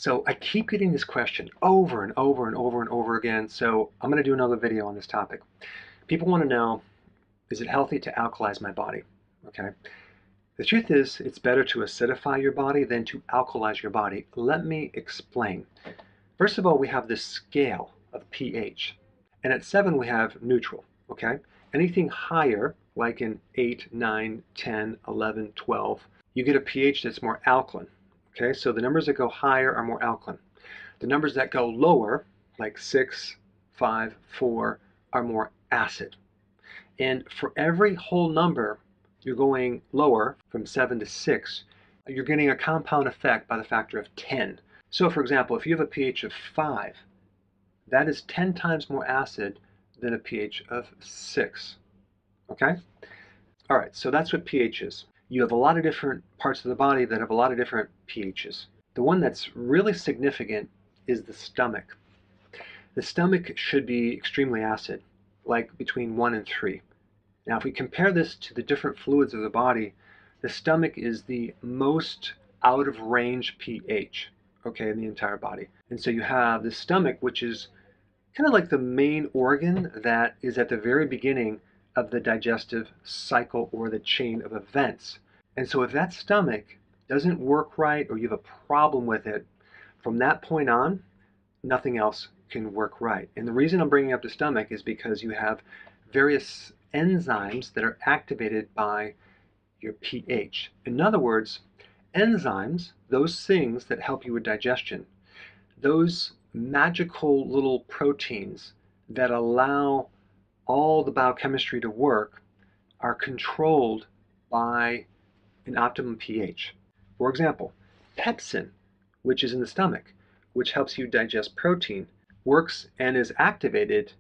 So I keep getting this question over and over and over and over again, so I'm going to do another video on this topic. People want to know, is it healthy to alkalize my body? Okay. The truth is, it's better to acidify your body than to alkalize your body. Let me explain. First of all, we have this scale of pH, and at 7 we have neutral, okay? Anything higher, like in 8, 9, 10, 11, 12, you get a pH that's more alkaline. Okay, so the numbers that go higher are more alkaline. The numbers that go lower, like 6, 5, 4, are more acid. And for every whole number you're going lower, from 7 to 6, you're getting a compound effect by the factor of 10. So for example, if you have a pH of 5, that is 10 times more acid than a pH of 6. Okay? All right, so that's what pH is. You have a lot of different parts of the body that have a lot of different pHs. The one that's really significant is the stomach. The stomach should be extremely acid, like between 1 and 3. Now, if we compare this to the different fluids of the body, the stomach is the most out of range pH, okay, in the entire body. And so you have the stomach, which is kind of like the main organ that is at the very beginning of the digestive cycle or the chain of events. And so if that stomach doesn't work right or you have a problem with it, from that point on, nothing else can work right. And the reason I'm bringing up the stomach is because you have various enzymes that are activated by your pH. In other words, enzymes, those things that help you with digestion, those magical little proteins that allow all the biochemistry to work, are controlled by an optimum pH. For example, pepsin, which is in the stomach, which helps you digest protein, works and is activated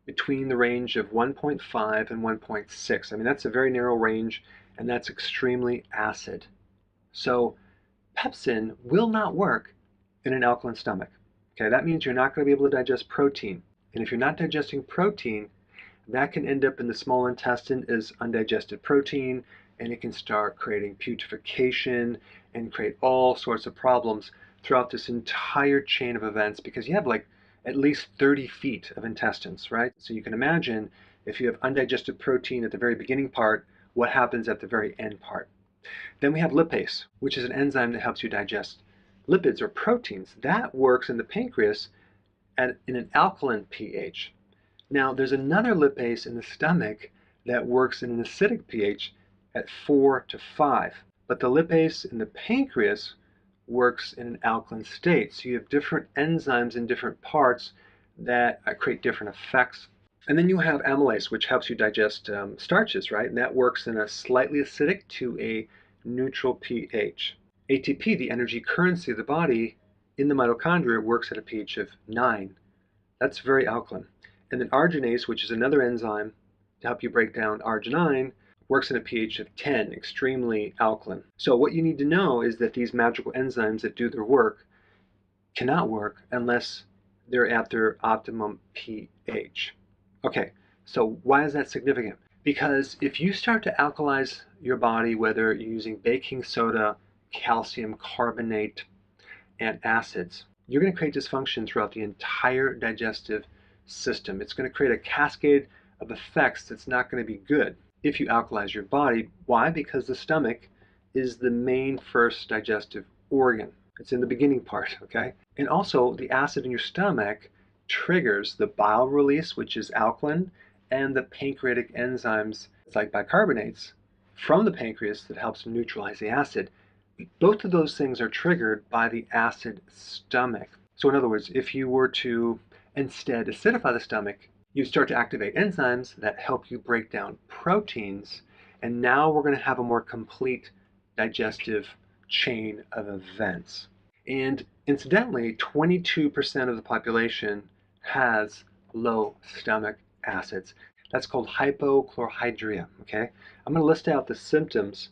between the range of 1.5 and 1.6. I mean, that's a very narrow range, and that's extremely acid. So pepsin will not work in an alkaline stomach. Okay, that means you're not going to be able to digest protein. And if you're not digesting protein, that can end up in the small intestine as undigested protein, and it can start creating putrefaction and create all sorts of problems throughout this entire chain of events, because you have like at least 30 feet of intestines, right? So you can imagine if you have undigested protein at the very beginning part, what happens at the very end part. Then we have lipase, which is an enzyme that helps you digest lipids or proteins. That works in the pancreas in an alkaline pH. Now, there's another lipase in the stomach that works in an acidic pH at 4 to 5. But the lipase in the pancreas works in an alkaline state. So you have different enzymes in different parts that create different effects. And then you have amylase, which helps you digest starches, right? And that works in a slightly acidic to a neutral pH. ATP, the energy currency of the body in the mitochondria, works at a pH of 9. That's very alkaline. And then arginase, which is another enzyme to help you break down arginine, works at a pH of 10, extremely alkaline. So what you need to know is that these magical enzymes that do their work cannot work unless they're at their optimum pH. Okay, so why is that significant? Because if you start to alkalize your body, whether you're using baking soda, calcium carbonate, and acids, you're going to create dysfunction throughout the entire digestive system. It's going to create a cascade of effects that's not going to be good if you alkalize your body. Why? Because the stomach is the main first digestive organ. It's in the beginning part, okay? And also, the acid in your stomach triggers the bile release, which is alkaline, and the pancreatic enzymes, like bicarbonates, from the pancreas that helps neutralize the acid. Both of those things are triggered by the acid stomach. So in other words, if you were to instead acidify the stomach, you start to activate enzymes that help you break down proteins, and now we're going to have a more complete digestive chain of events. And incidentally, 22% of the population has low stomach acids. That's called hypochlorhydria, okay? I'm going to list out the symptoms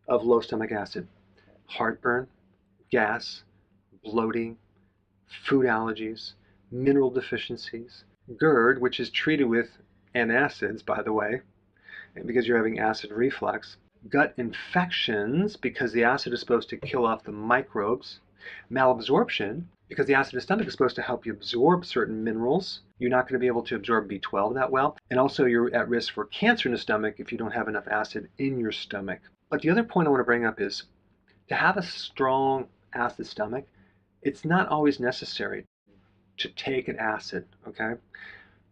of low stomach acid: heartburn, gas, bloating, food allergies, mineral deficiencies, GERD, which is treated with antacids, by the way, and because you're having acid reflux, gut infections, because the acid is supposed to kill off the microbes, malabsorption, because the acid of the stomach is supposed to help you absorb certain minerals. You're not going to be able to absorb B12 that well. And also you're at risk for cancer in the stomach if you don't have enough acid in your stomach. But the other point I want to bring up is to have a strong acid stomach, it's not always necessary to take an acid, okay?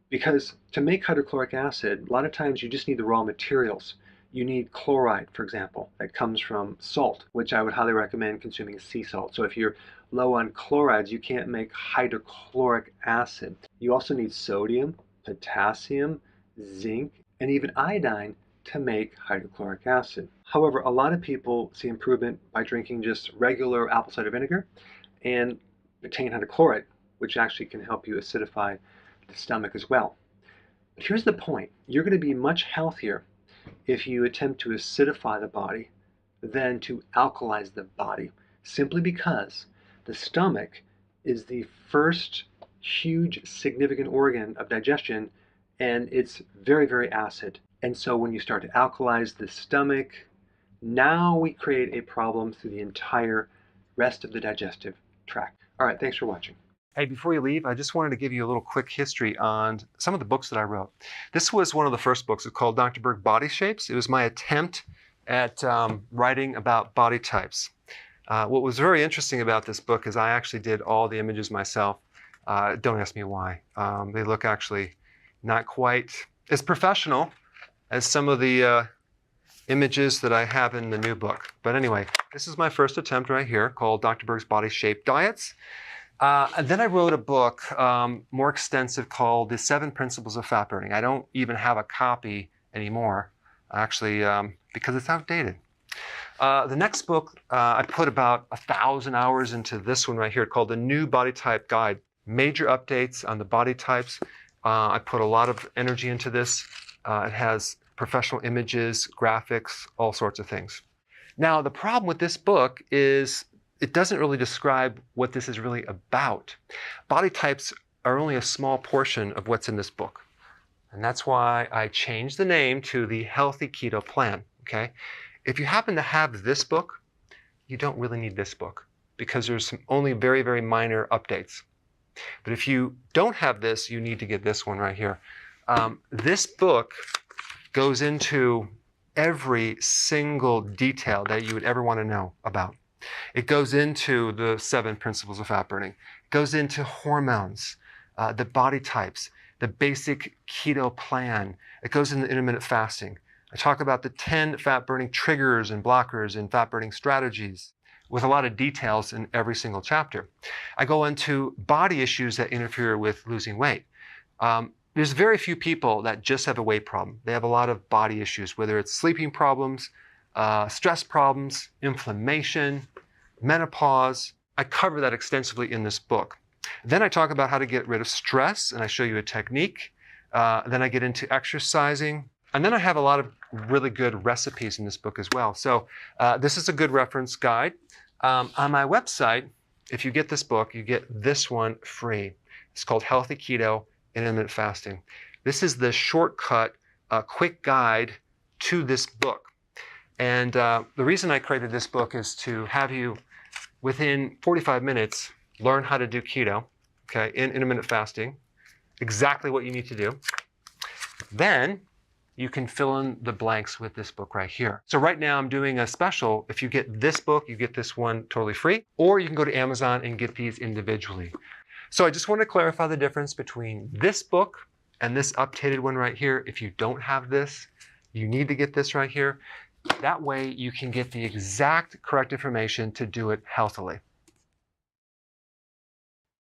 Because to make hydrochloric acid, a lot of times you just need the raw materials. You need chloride, for example, that comes from salt, which I would highly recommend consuming sea salt. So if you're low on chlorides, you can't make hydrochloric acid. You also need sodium, potassium, zinc, and even iodine to make hydrochloric acid. However, a lot of people see improvement by drinking just regular apple cider vinegar and Betaine hydrochloride, which actually can help you acidify the stomach as well. But here's the point. You're going to be much healthier if you attempt to acidify the body than to alkalize the body, simply because the stomach is the first huge significant organ of digestion, and it's very, very acid. And so when you start to alkalize the stomach, now we create a problem through the entire rest of the digestive tract. All right, thanks for watching. Hey, before you leave, I just wanted to give you a little quick history on some of the books that I wrote. This was one of the first books. It's called Dr. Berg Body Shapes. It was my attempt at writing about body types. What was very interesting about this book is I actually did all the images myself. Don't ask me why. They look actually not quite as professional as some of the images that I have in the new book. But anyway, this is my first attempt right here called Dr. Berg's Body Shape Diets. And then I wrote a book more extensive called The 7 Principles of Fat Burning. I don't even have a copy anymore, actually, because it's outdated. The next book, I put about 1,000 hours into this one right here called The New Body Type Guide. Major updates on the body types. I put a lot of energy into this. It has professional images, graphics, all sorts of things. Now, the problem with this book is it doesn't really describe what this is really about. Body types are only a small portion of what's in this book. And that's why I changed the name to the Healthy Keto Plan, okay? If you happen to have this book, you don't really need this book because there's only very, very minor updates. But if you don't have this, you need to get this one right here. This book goes into every single detail that you would ever want to know about. It goes into the 7 principles of fat burning. It goes into hormones, the body types, the basic keto plan. It goes into intermittent fasting. I talk about the 10 fat burning triggers and blockers and fat burning strategies with a lot of details in every single chapter. I go into body issues that interfere with losing weight. There's very few people that just have a weight problem. They have a lot of body issues, whether it's sleeping problems, stress problems, inflammation, menopause. I cover that extensively in this book. Then I talk about how to get rid of stress, and I show you a technique. Then I get into exercising. And then I have a lot of really good recipes in this book as well. So this is a good reference guide. On my website, if you get this book, you get this one free. It's called Healthy Keto and Intermittent Fasting. This is the shortcut, quick guide to this book. And the reason I created this book is to have you, within 45 minutes, learn how to do keto, okay, in intermittent fasting, exactly what you need to do. Then you can fill in the blanks with this book right here. So right now I'm doing a special. If you get this book, you get this one totally free, or you can go to Amazon and get these individually. So I just want to clarify the difference between this book and this updated one right here. If you don't have this, you need to get this right here. That way you can get the exact correct information to do it healthily.